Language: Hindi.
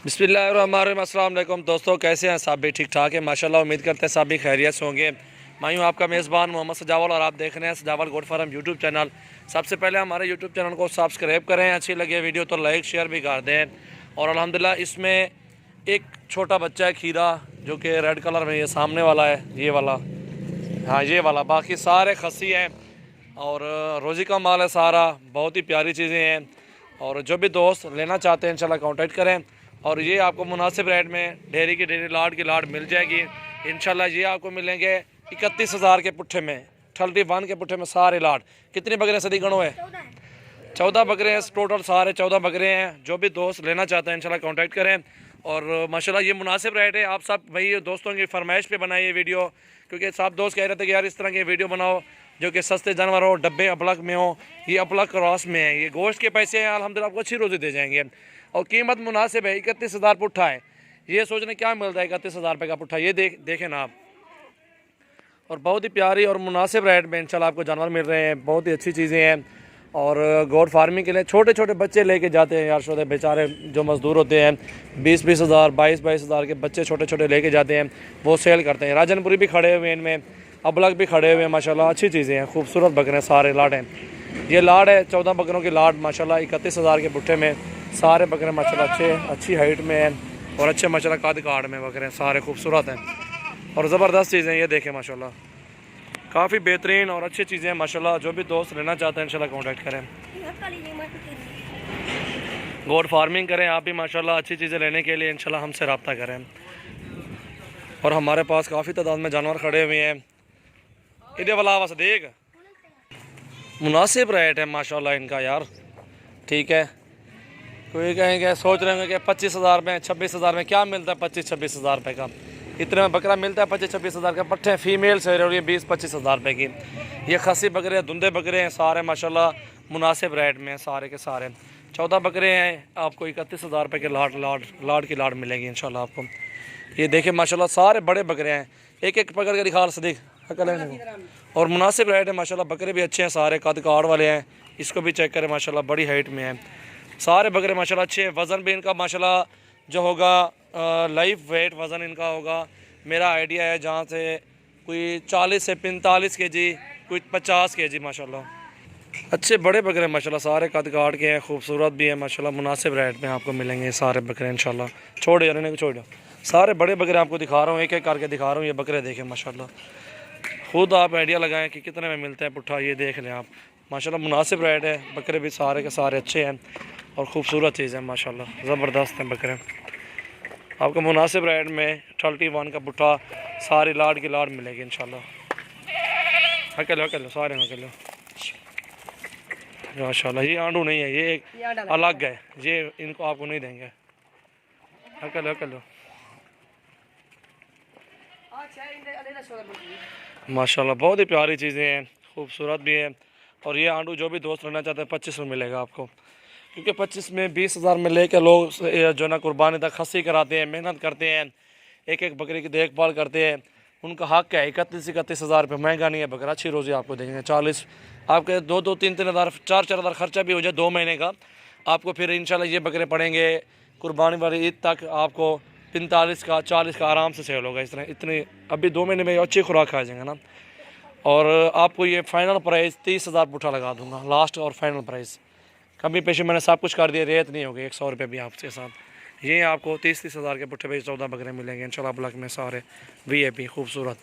बिस्मिल्लाहिर्रहमानिर्रहीम। अस्सलाम वालेकुम दोस्तों, कैसे हैं सब? भी ठीक ठाक है माशाल्लाह। उम्मीद करते हैं सब भी खैरियत से होंगे। मैं हूं आपका मेज़बान मोहम्मद सजावल और आप देख रहे हैं सजावल गोट फार्म यूट्यूब चैनल। सबसे पहले हमारे यूट्यूब चैनल को सब्सक्राइब करें, अच्छी लगे वीडियो तो लाइक शेयर भी कर दें। और अल्हम्दुलिल्लाह इसमें एक छोटा बच्चा है खीरा, जो कि रेड कलर में ये सामने वाला है, ये वाला, हाँ ये वाला। बाकी सारे खस्सी हैं और रोज़ी का माल है सारा। बहुत ही प्यारी चीज़ें हैं और जो भी दोस्त लेना चाहते हैं इंशाल्लाह कांटेक्ट करें। और ये आपको मुनासिब रेट में ढेरी की ढेरी लाड की लाड मिल जाएगी इंशाल्लाह। ये आपको मिलेंगे 31,000 के पुट्ठे में, 31 के पुट्ठे में सारे लाड। कितनी बकरे सदी गणो है? 14 बकरे हैं टोटल, सारे 14 बकरे हैं। जो भी दोस्त लेना चाहते हैं इंशाल्लाह कांटेक्ट करें। और माशाल्लाह ये मुनासिब रेट है। आप सब भाई दोस्तों की फरमाइश पे बनाइए वीडियो, क्योंकि सब दोस्त कह रहे थे कि यार इस तरह की वीडियो बनाओ जो कि सस्ते जानवर हो, डब्बे अबलक में हो। ये अबलक क्रॉस में है, ये गोश्त के पैसे हैं अल्हम्दुलिल्लाह, आपको अच्छी रोज़ी दे जाएंगे और कीमत मुनासिब है। 31,000 पुट्ठा है। ये सोचने क्या मिलता है 31,000 रुपये का पुट्ठा, ये देखें ना आप। और बहुत ही प्यारी और मुनासिब रेट में इंशाल्लाह आपको जानवर मिल रहे हैं। बहुत ही अच्छी चीज़ें हैं। और गोट फार्मिंग के लिए छोटे छोटे बच्चे लेके जाते हैं यार, शोधे बेचारे जो मज़दूर होते हैं 20-20 हज़ार 22-22 हज़ार के बच्चे छोटे छोटे लेके जाते हैं, वो सेल करते हैं। राजनपुरी भी खड़े हुए हैं इनमें, अबलक भी खड़े हुए हैं माशाल्लाह। अच्छी चीज़ें हैं, खूबसूरत बकरे हैं, सारे लाड हैं। ये लाड है 14 बकरों की लाड माशाल्लाह, 31,000 के बुट्ठे में सारे बकरे माशाल्लाह अच्छी हाइट में हैं और अच्छे माशाल्लाह कद काट में बकरे हैं, सारे खूबसूरत हैं और ज़बरदस्त चीज़ें। ये देखें माशाल्लाह, काफ़ी बेहतरीन और अच्छी चीज़ें हैं माशाल्लाह। जो भी दोस्त लेना चाहते हैं इंशाल्लाह कांटेक्ट करें, गोट फार्मिंग करें आप भी माशाल्लाह। अच्छी चीज़ें लेने के लिए इंशाल्लाह हमसे रब्ता करें। और हमारे पास काफ़ी तादाद में जानवर खड़े हुए हैं। इधर वाला आवाज़ देख, मुनासिब रेट है माशाल्लाह इनका यार, ठीक है। कोई कहेंगे सोच रहे होंगे कि 25,000 में 26,000 में क्या मिलता है? 25-26 हज़ार रुपये का इतने में बकरा मिलता है। 25-26 हज़ार का पट्ठे फीमेल से हो रही है 20-25 हज़ार रुपये की। ये खस्सी बकरे धुंधे बकरे हैं सारे माशाल्लाह, मुनासिब रेट में सारे के सारे। 14 बकरे हैं, आपको 31,000 रुपये के लाड की लाड मिलेगी इंशाल्लाह आपको। ये देखें माशाल्लाह सारे बड़े बकरे हैं, एक एक पकड़ के दिखा सदीक और मुनासिब रेट है माशाल्लाह। बकरे भी अच्छे हैं, सारे कद काड़ वाले हैं। इसको भी चेक करें माशाल्लाह, बड़ी हाइट में है सारे बकरे माशाल्लाह, अच्छे हैं। वज़न भी इनका माशाल्लाह जो होगा लाइव वेट वज़न इनका होगा, मेरा आइडिया है जहाँ से कोई 40 से 45 kg, कोई 50 kg माशाल्लाह। अच्छे बड़े बकरे माशाल्लाह, सारे कद काट के हैं, खूबसूरत भी है माशाल्लाह। मुनासिब रेट में आपको मिलेंगे सारे बकरे इंशाल्लाह। छोड़ यार इन्हें, छोड़ सारे बड़े बकरे आपको दिखा रहा हूँ, एक एक करके दिखा रहा हूँ। ये बकरे देखें माशाल्लाह, खुद आप आइडिया लगाएं कि कितने में मिलते हैं पुट्ठा। ये देख लें आप माशाल्लाह, मुनासिब रेट है। बकरे भी सारे के सारे अच्छे हैं और ख़ूबसूरत चीज़ है माशाल्लाह, ज़बरदस्त हैं बकरे। आपको मुनासिब रेट में 31 का पुट्ठा सारी लाड की लाड मिलेगी इंशाल्लाह। हकलो सारे हकलो माशाल्लाह। ये आंडू नहीं है, ये एक अलग है, ये इनको आपको नहीं देंगे। हकलो माशाल्लाह, बहुत ही प्यारी चीज़ें हैं, खूबसूरत भी हैं। और ये आंडू जो भी दोस्त लेना चाहते हैं 25 में मिलेगा आपको, क्योंकि 25 में 20,000 में लेकर लोग जो ना कुर्बानी तक खस्सी कराते हैं, मेहनत करते हैं, एक एक बकरी की देखभाल करते हैं। उनका हक है। 31-31 हज़ार रुपये महंगा नहीं है बकरा, अच्छी रोज़ी आपको देंगे। 40 आपके 2-2, 3-3 हज़ार 4-4 हज़ार खर्चा भी हो जाए 2 महीने का, आपको फिर इंशाल्लाह ये बकरे पड़ेंगे कुर्बानी वाली ईद तक आपको 45 का 40 का आराम से सेल होगा। इस तरह इतनी अभी 2 महीने में अच्छी खुराक खा जाएंगे ना। और आपको ये फ़ाइनल प्राइस 30,000 पुट्ठा लगा दूंगा, लास्ट और फाइनल प्राइस। कभी पेशे मैंने सब कुछ कर दिया, रेत नहीं होगी, 100 रुपये भी आपके साथ। ये आपको 30-30 हज़ार के पुट्ठे पे 14 बकरे मिलेंगे इंशाल्लाह। ब्लॉक में सारे VIP खूबसूरत।